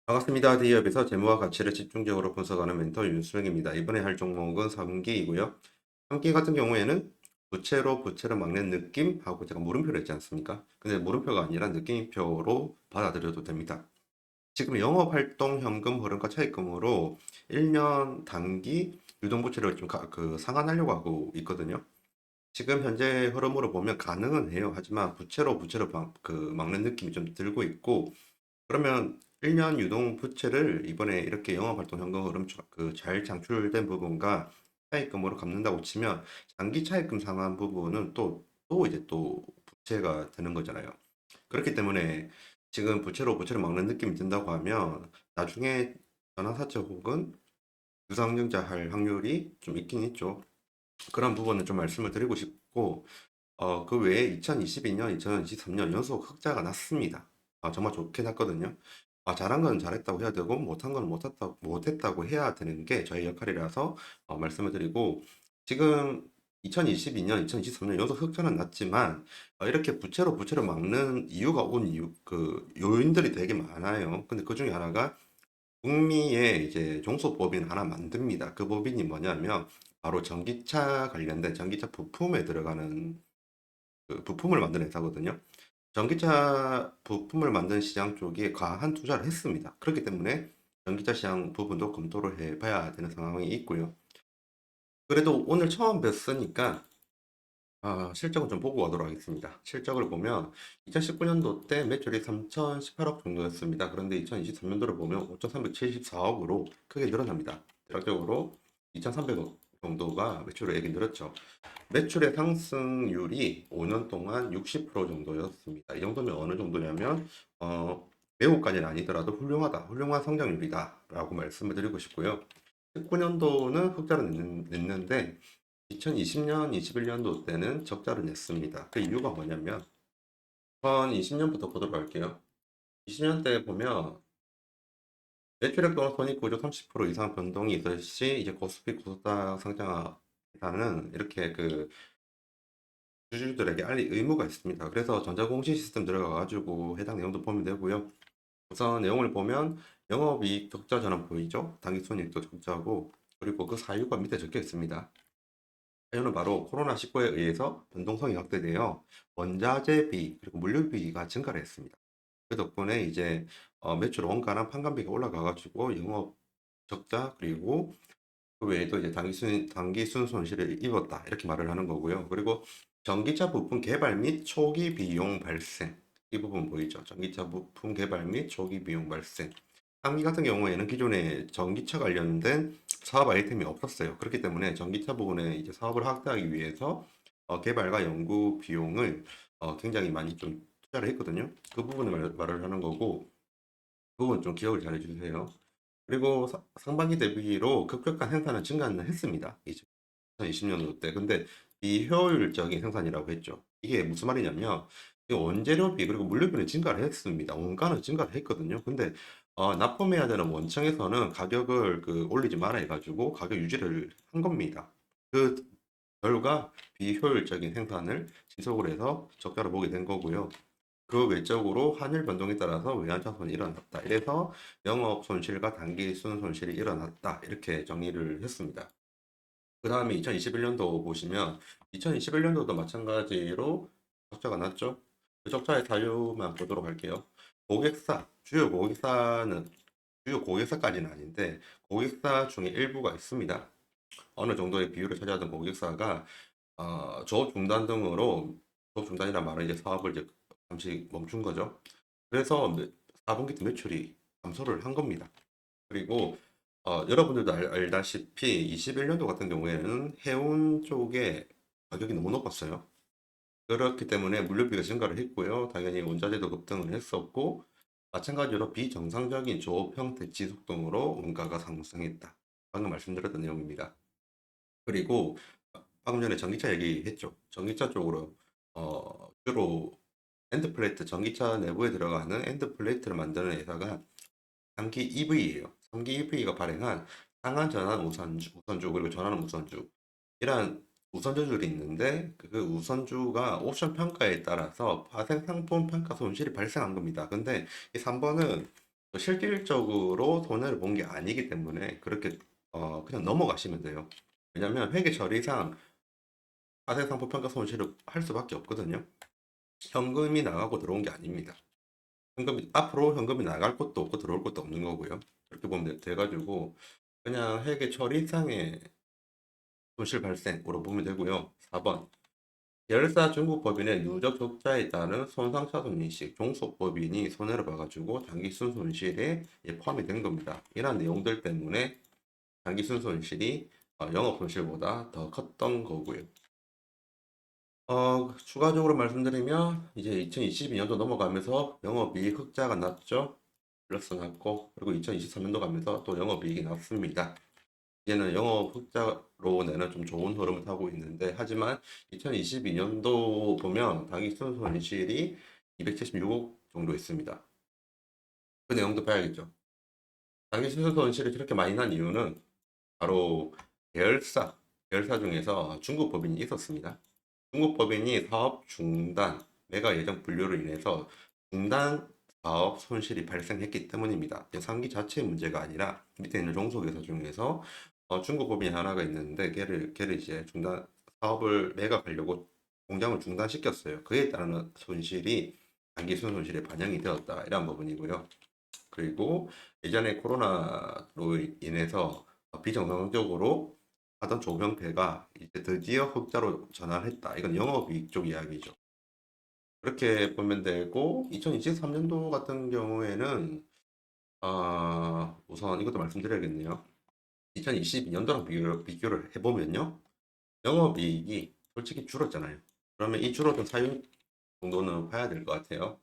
반갑습니다. 대기업에서 재무와 가치를 집중적으로 분석하는 멘토 윤수영입니다. 이번에 할 종목은 3기이고요. 3기 같은 경우에는 부채로 막는 느낌하고 제가 물음표를 했지 않습니까? 근데 물음표가 아니라 느낌표로 받아들여도 됩니다. 지금 영업활동 현금 흐름과 차입금으로 1년 단기 유동부채를 좀 상환하려고 하고 있거든요. 지금 현재 흐름으로 보면 가능은 해요. 하지만 부채로 막는 느낌이 좀 들고 있고, 그러면 1년 유동 부채를 이번에 이렇게 영업활동 현금 흐름 잘 창출된 부분과 차입금으로 갚는다고 치면 장기 차입금 상환 부분은 또 부채가 되는 거잖아요. 그렇기 때문에 지금 부채로 막는 느낌이 든다고 하면 나중에 전환사채 혹은 유상증자 할 확률이 좀 있긴 있죠. 그런 부분은 좀 말씀을 드리고 싶고, 그 외에 2022년, 2023년 연속 흑자가 났습니다. 정말 좋게 났거든요. 잘한 건 잘했다고 해야 되고, 못한 건 못했다고 해야 되는 게 저희 역할이라서 말씀을 드리고, 지금 2022년, 2023년 연속 흑자는 났지만, 이렇게 부채로 막는 요인들이 되게 많아요. 근데 그 중에 하나가 북미의 이제 종소법인 하나 만듭니다. 그 법인이 뭐냐면, 바로 전기차 관련된 전기차 부품에 들어가는 그 부품을 만드는 회사거든요. 전기차 부품을 만드는 시장 쪽에 과한 투자를 했습니다. 그렇기 때문에 전기차 시장 부분도 검토를 해봐야 되는 상황이 있고요. 그래도 오늘 처음 뵀으니까 실적을 좀 보고 가도록 하겠습니다. 실적을 보면 2019년도 때 매출이 3,018억 정도였습니다. 그런데 2023년도를 보면 5,374억으로 크게 늘어납니다. 대략적으로 2,300억 정도가 매출액이 늘었죠. 매출의 상승률이 5년 동안 60% 정도였습니다. 이 정도면 어느 정도냐면 매우까지는 아니더라도 훌륭한 성장률이다라고 말씀을 드리고 싶고요. 19년도는 흑자를 냈는데 2020년, 21년도 때는 적자를 냈습니다. 그 이유가 뭐냐면 2020년부터 보도록 할게요. 20년 때 보면 매출액 또는 손익구조 30% 이상 변동이 있을 시 이제 코스피 코스닥 상장하는 이렇게 주주들에게 알릴 의무가 있습니다. 그래서 전자공시 시스템 들어가 가지고 해당 내용도 보면 되고요. 우선 내용을 보면 영업이익 적자 전환 보이죠? 당기순이익도 적자고, 그리고 그 사유가 밑에 적혀 있습니다. 사유는 바로 코로나19에 의해서 변동성이 확대되어 원자재비 그리고 물류비가 증가를 했습니다. 그 덕분에 이제 매출 원가랑 판관비가 올라가 가지고 영업 적자, 그리고 그 외에도 이제 단기순 손실을 입었다 이렇게 말을 하는 거고요. 그리고 전기차 부품 개발 및 초기 비용 발생, 이 부분 보이죠? 전기차 부품 개발 및 초기 비용 발생. 한기 같은 경우에는 기존에 전기차 관련된 사업 아이템이 없었어요. 그렇기 때문에 전기차 부분에 이제 사업을 확대하기 위해서 개발과 연구 비용을 굉장히 많이 좀 투자를 했거든요. 그 부분을 말을 하는 거고, 그 부분 좀 기억을 잘 해주세요. 그리고 상반기 대비로 급격한 생산은 증가는 했습니다. 2020년도 때. 근데 비효율적인 생산이라고 했죠. 이게 무슨 말이냐면 이 원재료비 그리고 물류비는 증가를 했습니다. 원가는 증가를 했거든요. 근데 납품해야 되는 원청에서는 가격을 올리지 말아 해가지고 가격 유지를 한 겁니다. 그 결과 비효율적인 생산을 지속을 해서 적자를 보게 된 거고요. 그 외적으로 환율 변동에 따라서 외환차손이 일어났다. 이래서 영업 손실과 단기 순 손실이 일어났다. 이렇게 정리를 했습니다. 그 다음에 2021년도 보시면 2021년도도 마찬가지로 적자가 났죠. 그 적자의 사유만 보도록 할게요. 주요 고객사까지는 아닌데 고객사 중에 일부가 있습니다. 어느 정도의 비율을 차지하던 고객사가 조업 중단 등으로, 조업 중단이란 말은 이제 사업을 이제 잠시 멈춘 거죠. 그래서 4분기 때 매출이 감소를 한 겁니다. 그리고 여러분들도 알다시피 21년도 같은 경우에는 해운 쪽에 가격이 너무 높았어요. 그렇기 때문에 물류비가 증가를 했고요. 당연히 원자재도 급등을 했었고, 마찬가지로 비정상적인 조업 형태 지속 등으로 원가가 상승했다. 방금 말씀드렸던 내용입니다. 그리고 방금 전에 전기차 얘기했죠. 전기차 쪽으로 주로 엔드플레이트, 전기차 내부에 들어가는 엔드플레이트를 만드는 회사가 3기 EV예요. 3기 EV가 발행한 상한 전환 우선주 그리고 전환 우선주, 이러한 우선주들이 있는데 그 우선주가 옵션 평가에 따라서 파생 상품 평가 손실이 발생한 겁니다. 근데 이 3번은 실질적으로 손해를 본 게 아니기 때문에 그렇게 그냥 넘어가시면 돼요. 왜냐면 회계 처리상 하대상품 평가 손실을 할 수밖에 없거든요. 현금이 나가고 들어온 게 아닙니다. 현금이 앞으로 현금이 나갈 것도 없고 들어올 것도 없는 거고요. 그렇게 보면 돼가지고 그냥 회계 처리상의 손실 발생으로 보면 되고요. 4번 계열사 중국법인의 누적 적자에 따른 손상차손 인식 종속법인이 손해를 봐가지고 당기순 손실에 포함이 된 겁니다. 이런 내용들 때문에 당기순 손실이 영업 손실보다 더 컸던 거고요. 추가적으로 말씀드리면 이제 2022년도 넘어가면서 영업이익 흑자가 났죠. 플러스 났고 그리고 2023년도 가면서 또 영업이익이 났습니다. 이제는 영업 흑자로 내는 좀 좋은 흐름을 타고 있는데 하지만 2022년도 보면 당기순 손실이 276억 정도 있습니다. 그 내용도 봐야겠죠. 당기순 손실이 그렇게 많이 난 이유는 바로 계열사 중에서 중국 법인이 있었습니다. 중국 법인이 사업 중단, 매각 예정 분류로 인해서 중단 사업 손실이 발생했기 때문입니다. 상기 자체의 문제가 아니라 밑에 있는 종속회사 중에서 중국 법인이 하나가 있는데 걔를 이제 중단 사업을 매각하려고 공장을 중단시켰어요. 그에 따른 손실이 단기순 손실에 반영이 되었다. 이런 부분이고요. 그리고 예전에 코로나로 인해서 비정상적으로 하던 조명패가 이제 드디어 흑자로 전환했다. 이건 영업이익 쪽 이야기죠. 그렇게 보면 되고 2023년도 같은 경우에는 우선 이것도 말씀드려야겠네요. 2022년도랑 비교를 해보면요. 영업이익이 솔직히 줄었잖아요. 그러면 이 줄어든 사유 정도는 봐야 될 것 같아요.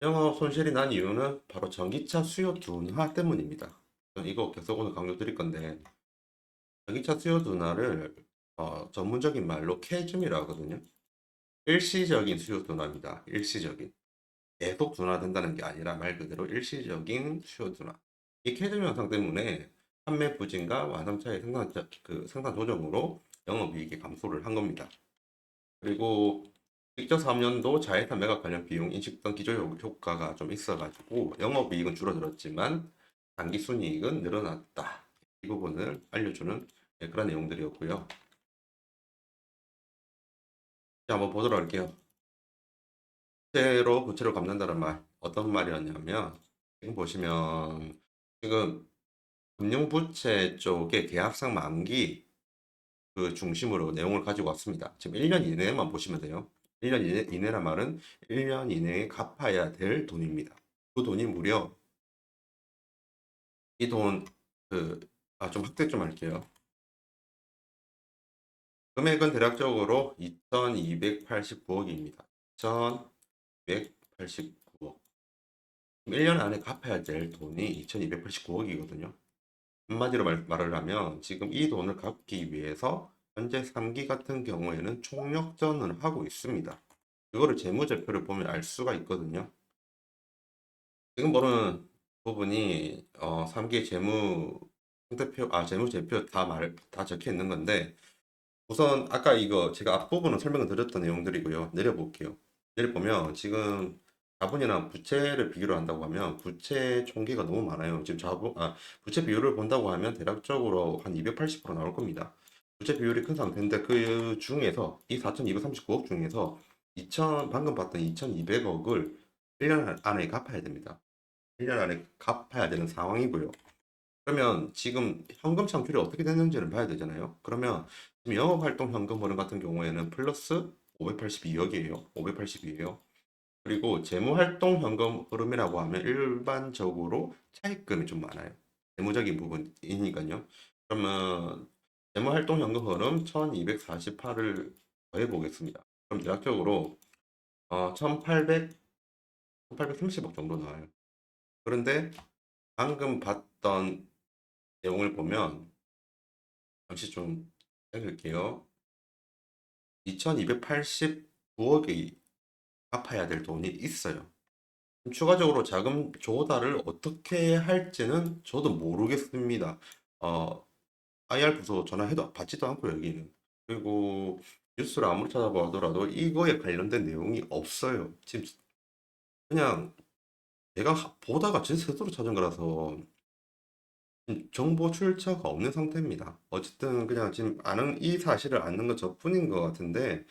영업 손실이 난 이유는 바로 전기차 수요 둔화 때문입니다. 이거 계속 오늘 강조 드릴 건데 전기차 수요 둔화를 전문적인 말로 캐즘이라고 하거든요. 일시적인 수요 둔화입니다. 일시적인. 계속 둔화된다는 게 아니라 말 그대로 일시적인 수요 둔화. 이 캐즘 현상 때문에 판매 부진과 완성차의 생산 조정으로 영업이익이 감소를 한 겁니다. 그리고 2023년도 자회사 매각 관련 비용 인식 등 기조 효과가 좀 있어가지고 영업이익은 줄어들었지만 당기순이익은 늘어났다. 이 부분을 알려주는 그런 내용들이었고요. 자, 한번 보도록 할게요. 부채로 갚는다는 말 어떤 말이었냐면 지금 보시면 지금 금융부채 쪽에 계약상 만기 그 중심으로 내용을 가지고 왔습니다. 지금 1년 이내만 보시면 돼요. 1년 이내란 말은 1년 이내에 갚아야 될 돈입니다. 그 돈이 무려 이 돈 좀 확대 좀 할게요. 금액은 대략적으로 2,289억입니다. 2,289억. 1년 안에 갚아야 될 돈이 2,289억이거든요. 한마디로 말을 하면 지금 이 돈을 갚기 위해서 현재 3기 같은 경우에는 총력전을 하고 있습니다. 그거를 재무제표를 보면 알 수가 있거든요. 지금 보는 부분이 3기 재무제표 다 적혀 있는 건데 우선 아까 이거 제가 앞부분은 설명을 드렸던 내용들이고요. 내려볼게요. 내려보면 지금 자본이나 부채를 비교를 한다고 하면 부채 총계가 너무 많아요. 지금 부채 비율을 본다고 하면 대략적으로 한 280% 나올 겁니다. 부채 비율이 큰 상태인데 그 중에서 이 4,239억 중에서 방금 봤던 2,200억을 1년 안에 갚아야 됩니다. 1년 안에 갚아야 되는 상황이고요. 그러면 지금 현금 창출이 어떻게 됐는지를 봐야 되잖아요. 그러면 지금 영업활동 현금 흐름 같은 경우에는 플러스 582억이에요. 582예요. 그리고 재무활동 현금 흐름이라고 하면 일반적으로 차입금이 좀 많아요. 재무적인 부분이니까요. 그러면 재무활동 현금 흐름 1248을 더해 보겠습니다. 그럼 대략적으로 1830억 정도 나와요. 그런데 방금 봤던 내용을 보면 잠시 좀 해볼게요. 2289억이 갚아야 될 돈이 있어요. 추가적으로 자금 조달을 어떻게 할지는 저도 모르겠습니다. 어, IR 부서 전화해도 받지도 않고 여기는. 그리고 뉴스를 아무리 찾아보더라도 이거에 관련된 내용이 없어요. 지금 그냥 내가 보다가 제 스스로 찾은 거라서 정보 출처가 없는 상태입니다. 어쨌든 그냥 지금 아는 이 사실을 아는 것 저뿐인 것 같은데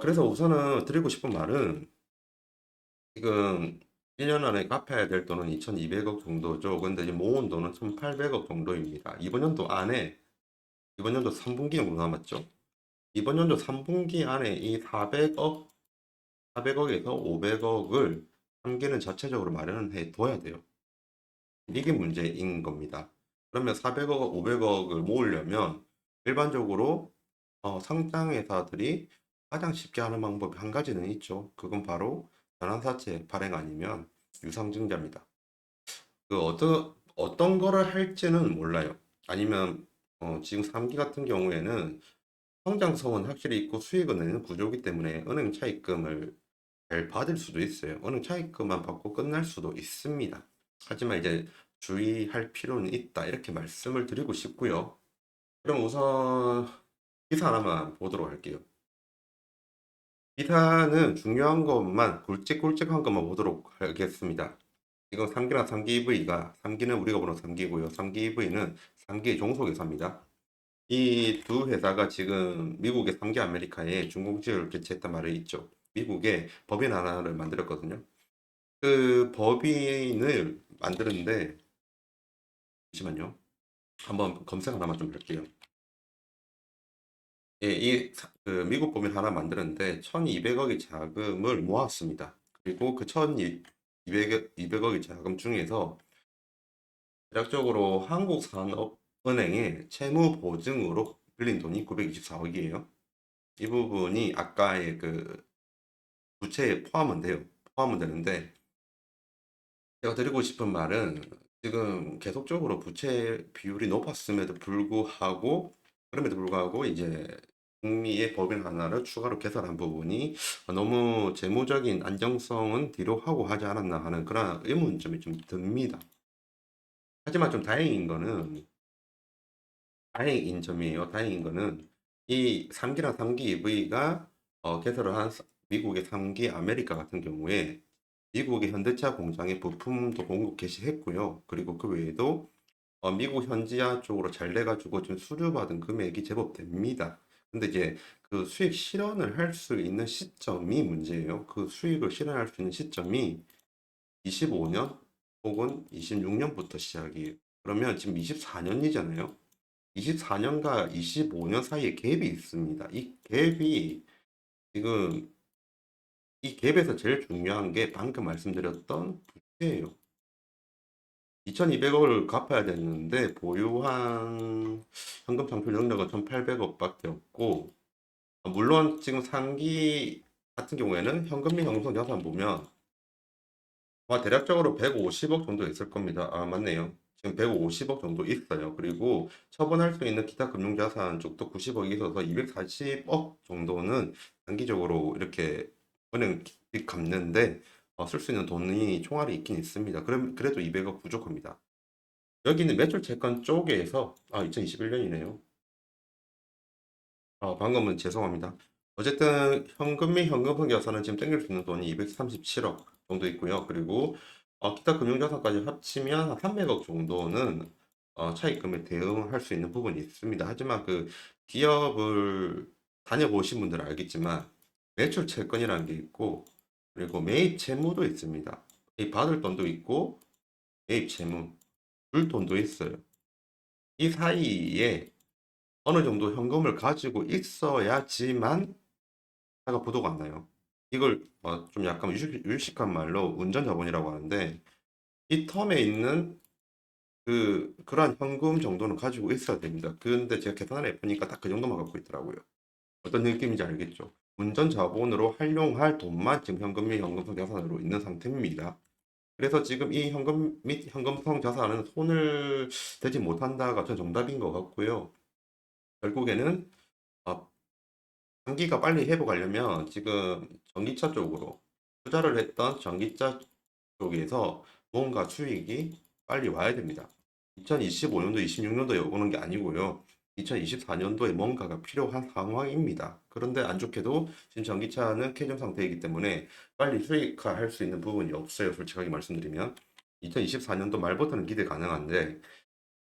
그래서 우선은 드리고 싶은 말은 지금 1년 안에 갚아야 될 돈은 2,200억 정도죠. 근데 지금 모은 돈은 1,800억 정도입니다. 이번 연도 3분기 정도 남았죠. 이번 연도 3분기 안에 이 400억에서 500억을 3기는 자체적으로 마련을 해 둬야 돼요. 이게 문제인 겁니다. 그러면 400억, 500억을 모으려면 일반적으로 상장 회사들이 가장 쉽게 하는 방법이 한 가지는 있죠. 그건 바로 전환사채 발행 아니면 유상증자입니다. 어떤 거를 할지는 몰라요. 아니면 지금 3기 같은 경우에는 성장성은 확실히 있고 수익은 내는 구조이기 때문에 은행 차입금을 잘 받을 수도 있어요. 은행 차입금만 받고 끝날 수도 있습니다. 하지만 이제 주의할 필요는 있다. 이렇게 말씀을 드리고 싶고요. 그럼 우선 기사 하나만 보도록 할게요. 기사는 중요한 것만 굵직굵직한 것만 보도록 하겠습니다. 이건 3기랑 3기 EV가 3기는 우리가 보는 3기고요. 3기 EV는 3기 종속회사입니다. 이 두 회사가 지금 미국의 3기 아메리카에 중공지를 개최했단 말이 있죠. 미국에 법인 하나를 만들었거든요. 그 법인을 만드는데 잠시만요. 한번 검색 하나만 좀 할게요. 예, 그 미국 법인 하나 만드는데 1,200억의 자금을 모았습니다. 그리고 그 1,200억의 자금 중에서 대략적으로 한국산업은행의 채무 보증으로 빌린 돈이 924억이에요. 이 부분이 아까의 그 부채에 포함은 돼요. 포함은 되는데 제가 드리고 싶은 말은 지금 계속적으로 부채 비율이 높았음에도 불구하고 그럼에도 불구하고 이제 북미의 법인 하나를 추가로 개설한 부분이 너무 재무적인 안정성은 뒤로 하고 하지 않았나 하는 그런 의문점이 좀 듭니다. 하지만 좀 다행인 점이에요. 다행인 거는 이 3기랑 3기 EV가 개설을 한 미국의 3기 아메리카 같은 경우에 미국의 현대차 공장에 부품도 공급 개시했고요. 그리고 그 외에도 미국 현지화 쪽으로 잘 돼가지고 좀 수주받은 금액이 제법 됩니다. 근데 이제 그 수익 실현을 할 수 있는 시점이 문제예요. 그 수익을 실현할 수 있는 시점이 25년 혹은 26년부터 시작이에요. 그러면 지금 24년이잖아요. 24년과 25년 사이에 갭이 있습니다. 지금 이 갭에서 제일 중요한 게 방금 말씀드렸던 부채예요. 2,200억을 갚아야 됐는데 보유한 현금 창출 능력은 1,800억밖에 없고 물론 지금 상기 같은 경우에는 현금 및 현금성 자산 보면 아마 대략적으로 150억 정도 있을 겁니다. 아, 맞네요. 지금 150억 정도 있어요. 그리고 처분할 수 있는 기타 금융자산 쪽도 90억이 있어서 240억 정도는 단기적으로 이렇게 은행 빚 갚는데 쓸 수 있는 돈이 총알이 있긴 있습니다. 그래도 200억 부족합니다. 여기는 매출 채권 쪽에서 2021년이네요. 방금은 죄송합니다. 어쨌든 현금 및 현금성 자산은 지금 땡길 수 있는 돈이 237억 정도 있고요. 그리고 기타 금융자산까지 합치면 한 300억 정도는 차입금에 대응할 수 있는 부분이 있습니다. 하지만 그 기업을 다녀보신 분들은 알겠지만 매출 채권이라는 게 있고 그리고 매입 채무도 있습니다. 이 받을 돈도 있고 매입 채무, 줄 돈도 있어요. 이 사이에 어느 정도 현금을 가지고 있어야지만 차가 부도가 안 나요. 이걸 좀 약간 유식한 말로 운전자본이라고 하는데 이 텀에 있는 그러한 현금 정도는 가지고 있어야 됩니다. 근데 제가 계산을 해보니까 딱 그 정도만 갖고 있더라고요. 어떤 느낌인지 알겠죠? 운전자본으로 활용할 돈만 지금 현금 및 현금성 자산으로 있는 상태입니다. 그래서 지금 이 현금 및 현금성 자산은 손을 대지 못한다가 전 정답인 것 같고요. 결국에는 어, 단기가 빨리 회복하려면 지금 전기차 쪽으로 투자를 했던 전기차 쪽에서 뭔가 수익이 빨리 와야 됩니다. 2025년도, 26년도에 오는 게 아니고요. 2024년도에 뭔가가 필요한 상황입니다. 그런데 안 좋게도 지금 전기차는 캐즘 상태이기 때문에 빨리 수익화할 수 있는 부분이 없어요. 솔직하게 말씀드리면 2024년도 말부터는 기대 가능한데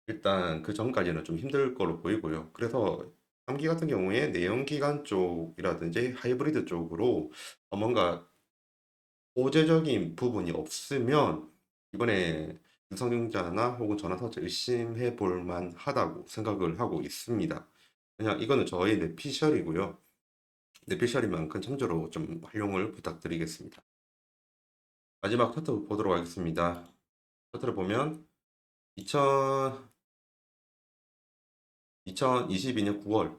일단 그 전까지는 좀 힘들 거로 보이고요. 그래서 3기 같은 경우에 내연기관 쪽이라든지 하이브리드 쪽으로 뭔가 호재적인 부분이 없으면 이번에 유성증자나 혹은 전환사채 의심해 볼 만하다고 생각을 하고 있습니다. 그냥 이거는 저의 뇌피셜이고요. 뇌피셜인 만큼 참조로 좀 활용을 부탁드리겠습니다. 마지막 차트 보도록 하겠습니다. 차트를 보면 2000, 2022년 9월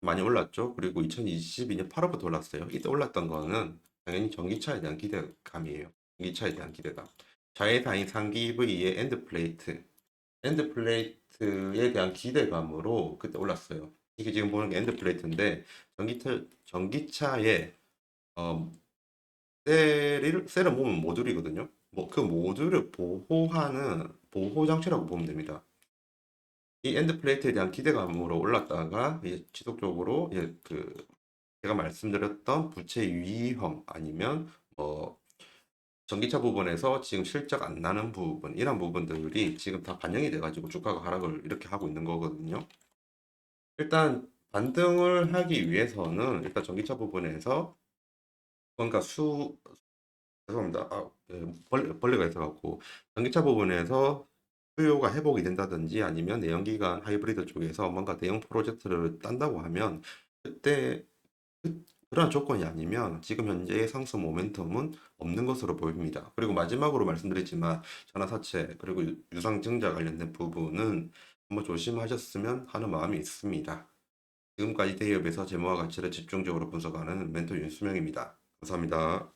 많이 올랐죠. 그리고 2022년 8월부터 올랐어요. 이때 올랐던 거는 당연히 전기차에 대한 기대감이에요. 전기차에 대한 기대감. 자회사인 상기 EV의 엔드 플레이트에 대한 기대감으로 그때 올랐어요. 이게 지금 보는 게 엔드 플레이트인데 전기차의 어, 셀은 보면 모듈이거든요. 뭐 그 모듈을 보호하는 보호 장치라고 보면 됩니다. 이 엔드 플레이트에 대한 기대감으로 올랐다가 이제 지속적으로 이제 그 제가 말씀드렸던 부채 위험 아니면 뭐 전기차 부분에서 지금 실적 안 나는 부분 이런 부분들이 지금 다 반영이 돼가지고 주가가 하락을 이렇게 하고 있는 거거든요. 일단 반등을 하기 위해서는 일단 전기차 부분에서 뭔가 죄송합니다. 벌레가 있어갖고 전기차 부분에서 수요가 회복이 된다든지 아니면 내연기관 하이브리드 쪽에서 뭔가 대형 프로젝트를 딴다고 하면 그때 그러한 조건이 아니면 지금 현재의 상승 모멘텀은 없는 것으로 보입니다. 그리고 마지막으로 말씀드렸지만 전환사채 그리고 유상증자 관련된 부분은 한번 조심하셨으면 하는 마음이 있습니다. 지금까지 대기업에서 재무와 가치를 집중적으로 분석하는 멘토 윤수명입니다. 감사합니다.